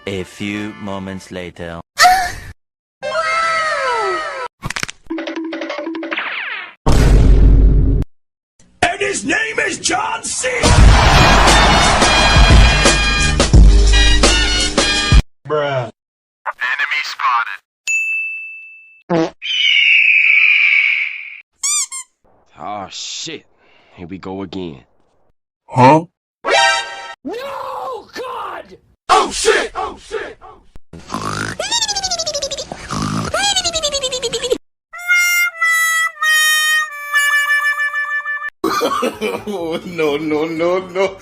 A few moments later. And his name is John C. Bruh. Enemy spotted. Oh shit. Here we go again. Huh? No, God! Oh shit! Oh shit! Oh Oh, no, no, no, no.